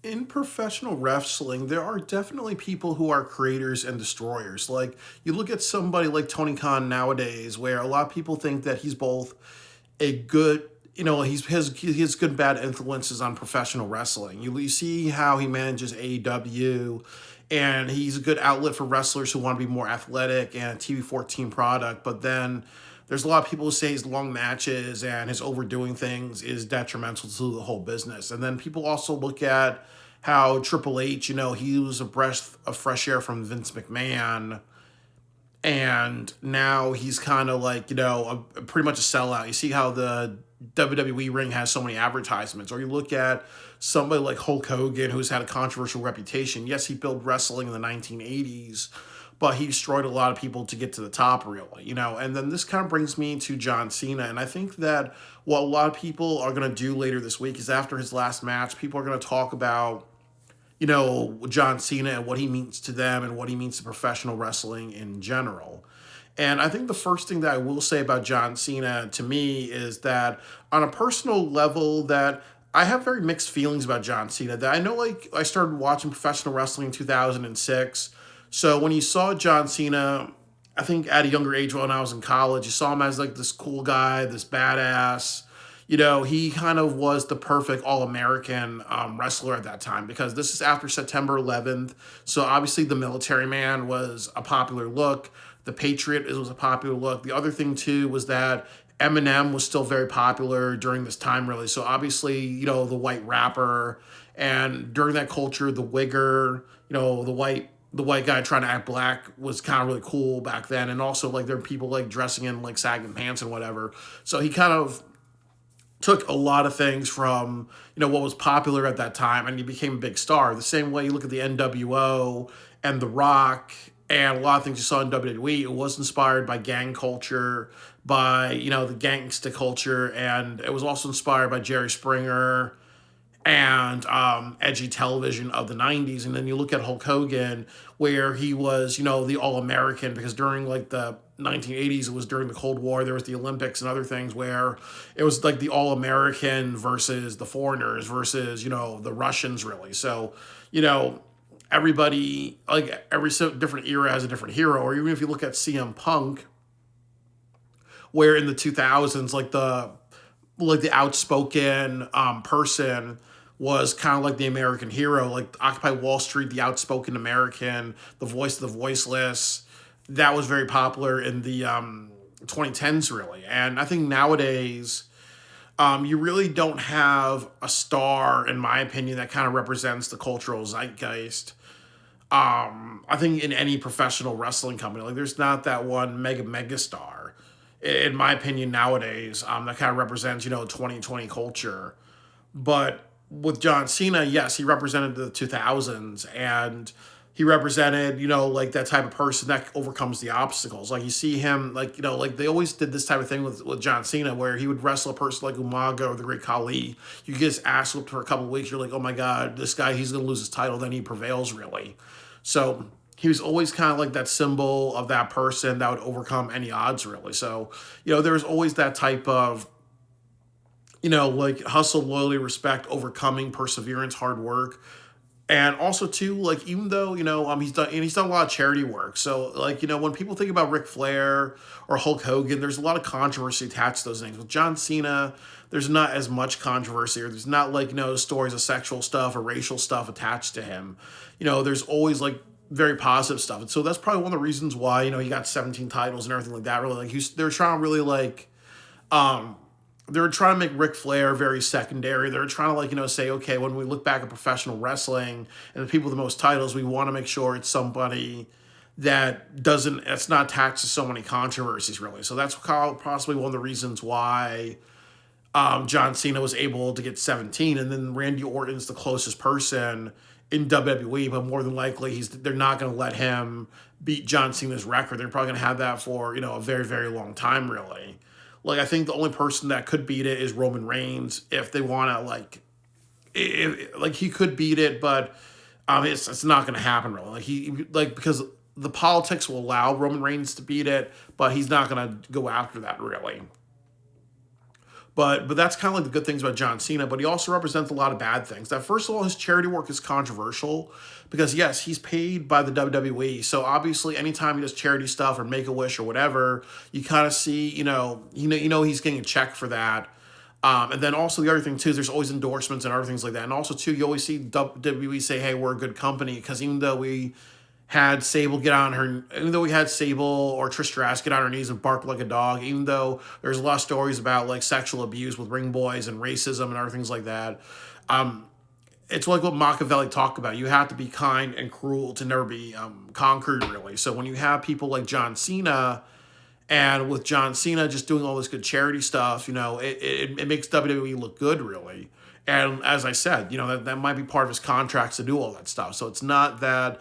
In professional wrestling, there are definitely people who are creators and destroyers. Like, you look at somebody like Tony Khan nowadays, where a lot of people think that he's both a good, he has good and bad influences on professional wrestling. You see how he manages AEW, and he's a good outlet for wrestlers who want to be more athletic and a TV 14 product. But then there's a lot of people who say his long matches and his overdoing things is detrimental to the whole business. And then people also look at how Triple H, he was a breath of fresh air from Vince McMahon, and now he's kind of like, pretty much a sellout. You see how the WWE ring has so many advertisements, or you look at somebody like Hulk Hogan, who's had a controversial reputation. Yes, he built wrestling in the 1980s, but he destroyed a lot of people to get to the top, really. And then this kind of brings me to John Cena, and I think that what a lot of people are going to do later this week is, after his last match, people are going to talk about John Cena and what he means to them and what he means to professional wrestling in general. And I think the first thing that I will say about John Cena, to me, is that on a personal level, that I have very mixed feelings about John Cena. That I know, like, I started watching professional wrestling in 2006. So when you saw John Cena, I think at a younger age when I was in college, you saw him as like this cool guy, this badass. He kind of was the perfect All American wrestler at that time, because this is after September 11th. So obviously, the military man was a popular look. The Patriot was a popular look. The other thing, too, was that Eminem was still very popular during this time, really. So obviously, the white rapper, and during that culture, the wigger, the white guy trying to act black was kind of really cool back then. And also, like, there were people like dressing in like sagging pants and whatever. So he kind of took a lot of things from what was popular at that time, and he became a big star. The same way you look at the NWO and The Rock and a lot of things you saw in WWE, it was inspired by gang culture, by the gangsta culture, and it was also inspired by Jerry Springer and edgy television of the 90s. And then you look at Hulk Hogan, where he was, the All American, because during like the 1980s, it was during the Cold War, there was the Olympics and other things where it was like the All American versus the foreigners versus, the Russians, really. So, you know, everybody, like every different era has a different hero. Or even if you look at CM Punk, where in the 2000s, like the outspoken person was kind of like the American hero, like Occupy Wall Street, the outspoken American, the voice of the voiceless. That was very popular in the 2010s, really. And I think nowadays, you really don't have a star, in my opinion, that kind of represents the cultural zeitgeist. I think in any professional wrestling company, like there's not that one mega star, in my opinion, nowadays, that kind of represents 2020 culture. But with John Cena, yes, he represented the 2000s, and he represented, like that type of person that overcomes the obstacles. Like you see him, like they always did this type of thing with John Cena, where he would wrestle a person like Umaga or the Great Khali. You get his ass whipped for a couple of weeks. You're like, oh my God, this guy, he's going to lose his title. Then he prevails, really. So he was always kind of like that symbol of that person that would overcome any odds, really. So, there was always that type of like hustle, loyalty, respect, overcoming, perseverance, hard work. And also too, like even though he's done a lot of charity work, so like when people think about Ric Flair or Hulk Hogan, there's a lot of controversy attached to those names. With John Cena, there's not as much controversy, or there's not like stories of sexual stuff or racial stuff attached to him. There's always like very positive stuff, and so that's probably one of the reasons why he got 17 titles and everything like that. Really, like they're trying to really like um they were trying to make Ric Flair very secondary. They were trying to say, okay, when we look back at professional wrestling and the people with the most titles, we want to make sure it's somebody that's not attached to so many controversies, really. So that's possibly one of the reasons why John Cena was able to get 17, and then Randy Orton's the closest person in WWE, but more than likely they're not going to let him beat John Cena's record. They're probably going to have that for a very very long time, really. Like I think the only person that could beat it is Roman Reigns, if they want to like he could beat it, but it's not going to happen, really. Because the politics will allow Roman Reigns to beat it, but he's not going to go after that, really. But that's kind of like the good things about John Cena. But he also represents a lot of bad things. That first of all, his charity work is controversial because yes, he's paid by the WWE. So obviously, anytime he does charity stuff or Make a Wish or whatever, you kind of see, he's getting a check for that. And then also the other thing too is there's always endorsements and other things like that. And also too, you always see WWE say, "Hey, we're a good company," because even though we had Sable or Trish Stratus get on her knees and bark like a dog, even though there's a lot of stories about like sexual abuse with ring boys and racism and other things like that. It's like what Machiavelli talked about. You have to be kind and cruel to never be conquered, really. So when you have people like John Cena, and with John Cena just doing all this good charity stuff, it makes WWE look good, really. And as I said, that might be part of his contracts to do all that stuff. So it's not that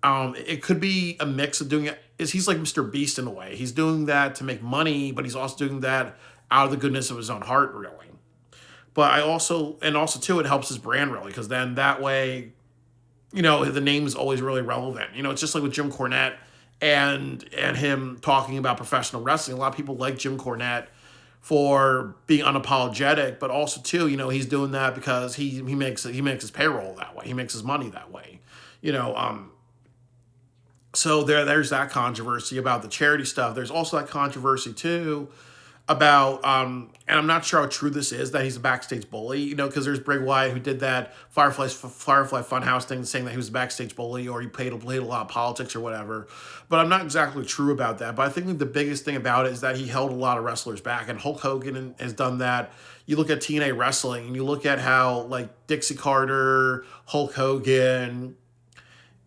it could be a mix of doing it. He's like Mr. Beast in a way. He's doing that to make money, but he's also doing that out of the goodness of his own heart, really. But also too, it helps his brand really because then that way, the name is always really relevant. It's just like with Jim Cornette and him talking about professional wrestling. A lot of people like Jim Cornette for being unapologetic, but also too, he's doing that because he makes his payroll that way. He makes his money that way. You know, so there's that controversy about the charity stuff. There's also that controversy too about and I'm not sure how true this is that he's a backstage bully, because there's Bray Wyatt who did that Firefly Funhouse thing saying that he was a backstage bully or he played a lot of politics or whatever. But I'm not exactly true about that. But I think the biggest thing about it is that he held a lot of wrestlers back, and Hulk Hogan has done that. You look at TNA wrestling and you look at how like Dixie Carter, Hulk Hogan,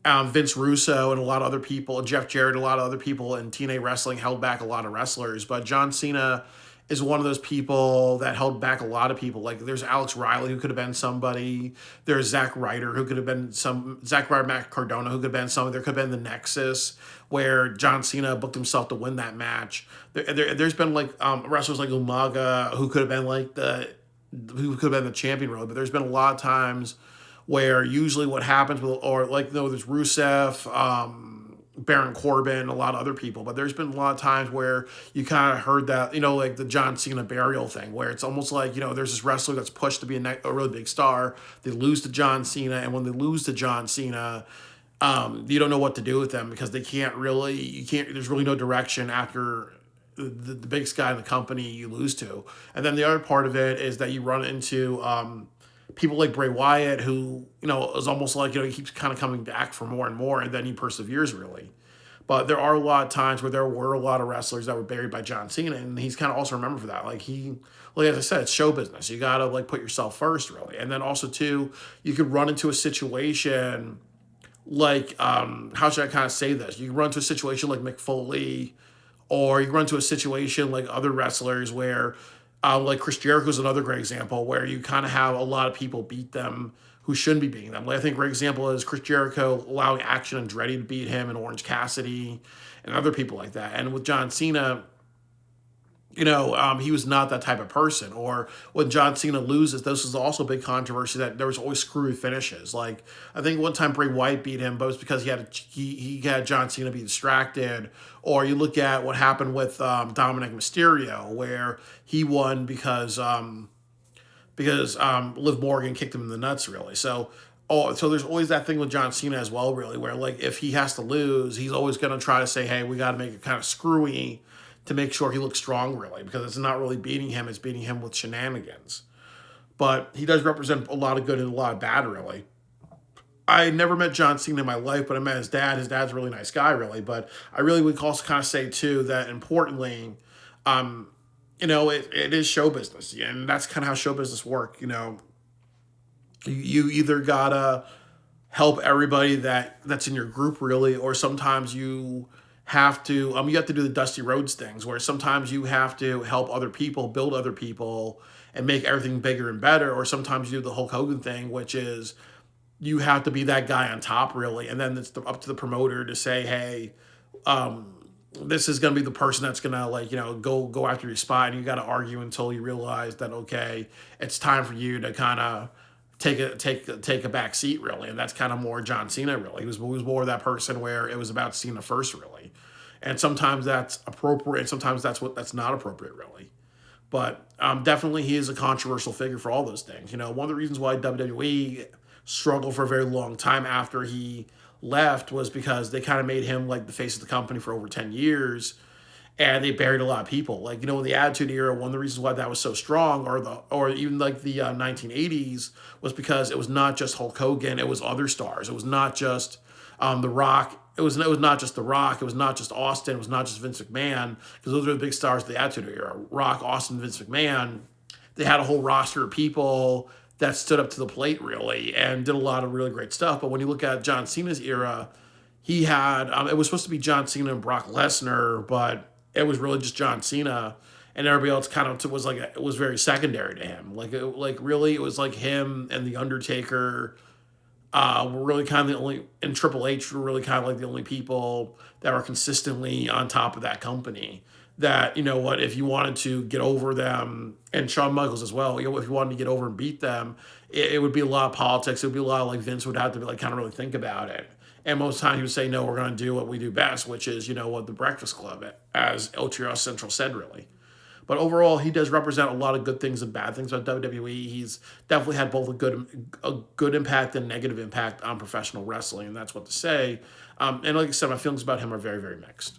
Vince Russo and a lot of other people, and Jeff Jarrett, a lot of other people in TNA wrestling held back a lot of wrestlers. But John Cena is one of those people that held back a lot of people. Like there's Alex Riley who could have been somebody. There's Zack Ryder who could have been Zack Ryder, Matt Cardona who could have been somebody. There could have been the Nexus where John Cena booked himself to win that match. There's been like wrestlers like Umaga who could have been who could have been the champion really. But there's been a lot of times where usually what happens with, or like, there's Rusev, Baron Corbin, a lot of other people, but there's been a lot of times where you kind of heard that, like the John Cena burial thing, where it's almost like, there's this wrestler that's pushed to be a really big star. They lose to John Cena, and when they lose to John Cena, you don't know what to do with them because there's really no direction after the biggest guy in the company you lose to. And then the other part of it is that you run into, people like Bray Wyatt, who, is almost like, he keeps kind of coming back for more and more, and then he perseveres, really. But there are a lot of times where there were a lot of wrestlers that were buried by John Cena, and he's kind of also remembered for that. As I said, it's show business. You got to, put yourself first, really. And then also, too, you could run into a situation how should I kind of say this? You run into a situation like Mick Foley, or you run into a situation like other wrestlers where like Chris Jericho is another great example where you kind of have a lot of people beat them who shouldn't be beating them. I think a great example is Chris Jericho allowing Action Andretti to beat him and Orange Cassidy and other people like that. And with John Cena, he was not that type of person. Or when John Cena loses, this was also a big controversy that there was always screwy finishes. Like I think one time Bray Wyatt beat him, but it was because he had John Cena be distracted. Or you look at what happened with Dominic Mysterio, where he won because Liv Morgan kicked him in the nuts, really. So there's always that thing with John Cena as well, really, where if he has to lose, he's always going to try to say, hey, we got to make it kind of screwy to make sure he looks strong, really, because it's not really beating him, it's beating him with shenanigans. But he does represent a lot of good and a lot of bad, really. I never met John Cena in my life, but I met his dad. His dad's a really nice guy, really. But I really would also kind of say, too, that importantly, it is show business. And that's kind of how show business work, You either got to help everybody that's in your group, really, or sometimes you have to do the Dusty Rhodes things where sometimes you have to help other people, build other people, and make everything bigger and better. Or sometimes you do the Hulk Hogan thing, which is you have to be that guy on top, really. And then it's up to the promoter to say, hey, this is going to be the person that's going to go after your spot. And you got to argue until you realize that, okay, it's time for you to kind of take a back seat, really. And that's kind of more John Cena, really. He was more that person where it was about Cena first, really. And sometimes that's appropriate, and sometimes that's not appropriate, really. But definitely he is a controversial figure for all those things. One of the reasons why WWE struggled for a very long time after he left was because they kind of made him like the face of the company for over 10 years, and they buried a lot of people. Like, in the Attitude Era, one of the reasons why that was so strong, or even like the 1980s, was because it was not just Hulk Hogan, it was other stars. It was not just The Rock. It was not just The Rock. It was not just Austin. It was not just Vince McMahon, because those were the big stars of the Attitude Era. Rock, Austin, Vince McMahon. They had a whole roster of people that stood up to the plate, really, and did a lot of really great stuff. But when you look at John Cena's era, he had it was supposed to be John Cena and Brock Lesnar, but it was really just John Cena, and everybody else kind of was like it was very secondary to him. Like really, it was like him and the Undertaker were really kind of the only, and Triple H were really kind of like the only people that were consistently on top of that company. That, what, if you wanted to get over them, and Shawn Michaels as well, if you wanted to get over and beat them, it would be a lot of politics. It would be a lot of like Vince would have to be like kind of really think about it. And most of the time he would say, no, we're going to do what we do best, which is, what, the Breakfast Club, as El Trio Central said, really. But overall, he does represent a lot of good things and bad things about WWE. He's definitely had both a good impact and negative impact on professional wrestling, and that's what to say. And like I said, my feelings about him are very, very mixed.